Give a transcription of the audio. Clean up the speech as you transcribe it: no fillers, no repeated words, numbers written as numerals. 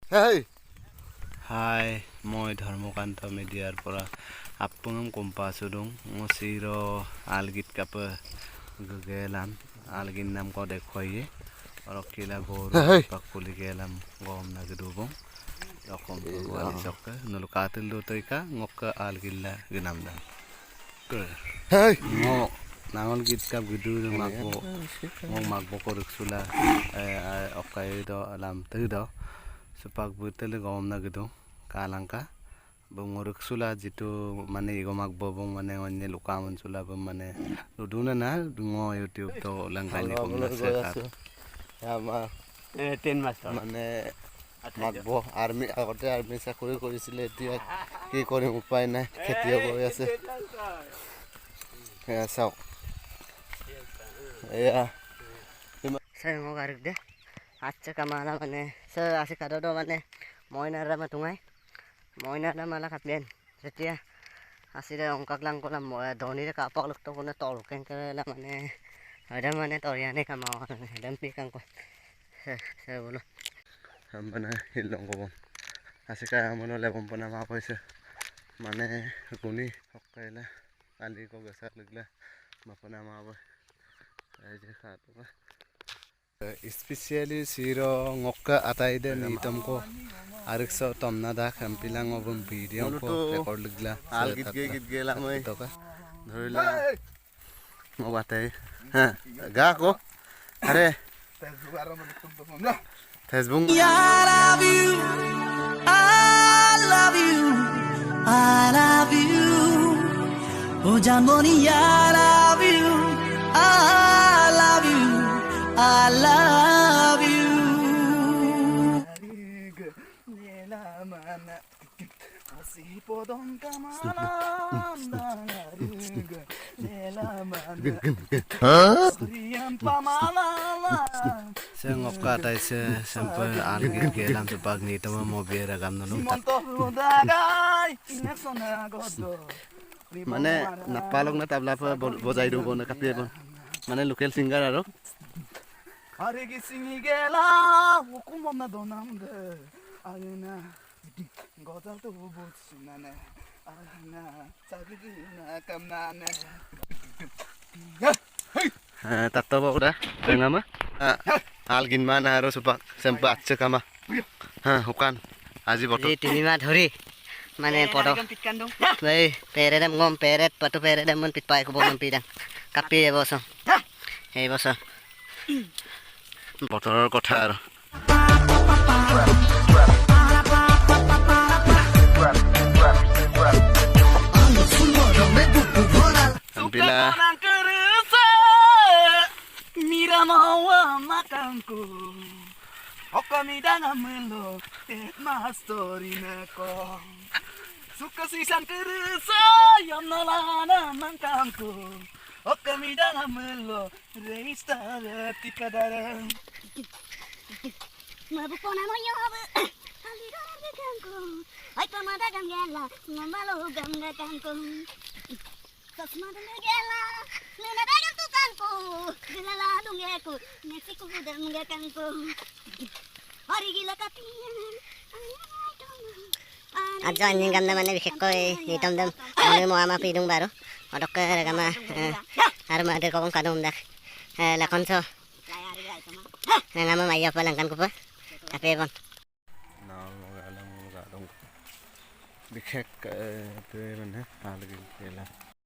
Hey. Hai, moi Dharmokanta Mediar pora appungam kompasudung ngosiro algit kapa gegelam algin nam ko dekhoye orokila goru pakuli gelam gom na gedubong dokom wali sokka nulukatil do toika ngokka algilla ginam da Hey. ngo nangol git kap gidu magbo ngong magbo koruksula okai do alam tudo supak butel gom na gitu kalangka bunguruk sula jitu mane igomak bobong mane onye lukamun sula bum mane luduna na dungo YouTube to langkani komna sekat ya ma 10 মাস মানে মাগব army আগতে army চাকৰি কৰিছিলে এতিয়া কি কৰিম উপায় নাই খেতিও কৰি আছে এয়া চাওক এয়া saya mau garuk deh acca kamala mane se asik kado do mane moinara matungai moinara malah kapien setia asire ongkak lang kolam doni re kapak luk to kone tol ken kala mane ada mane toriane kamau adam pikang ko se bolo মানে হিলং কব আসিকা মনো লেবম পনা মা পয়সা মানে গুনি হকাইলা কালি কো গসা লগলা মাপনা মা ব এই যে খাতো especially siro ngokka ataide nitom ko arikso tomna da kampilang obum video ko record ligla আল গীত গেলা মই to ka ধৰিলা মই বাটাই হা গা কো আরে Facebook I love you, I love you, I love you. Oh Jamboni, I love you, I love you, I love you. se ngokka tai se sampai algit gelam supak ni tama mobiera gam nanu মানে নাপালক না তাবলা বজাই দিব না কাপিয়ে মানে local singer আৰু আরেগে সিঙ্গি গেলা হুকুম না দোনামদে আরেনা গজাল তো বুঝছিনানে আরেনা চাগিনা কামনানে তাতো বড়া তেঙামা আলগিন মান আৰু সুপাক সেম্পা আচ্ছা কামা হ্যাঁ হুকান আজি বতৰ di timima dhori mane podo ei peredam ngom peret patu peredam mun pitpai ko bon pidang kapi e boso ei boso বতৰৰ কথা আৰু bila mira mawa makanku okamidang amelo mastorinako suka sisan keresa yang nalana mangkangku okamidang amelo reista tikadara mabukona moyobu alidara bekangku ay pamada gamgela ngambalo gamga kangku kasmada megela lena dagan tu kangku gilala dungeku mexico damga kangku hari gila kapian ajo anjing gamna mane bikhekoi nitom dam mane moama pidung baru odok ke gama arma de kokong kadum dak lakon so nama maya palangkan ko pa tapi bon নাও লগালাম লগাদং বিশেষ মানে আলগিন কেলা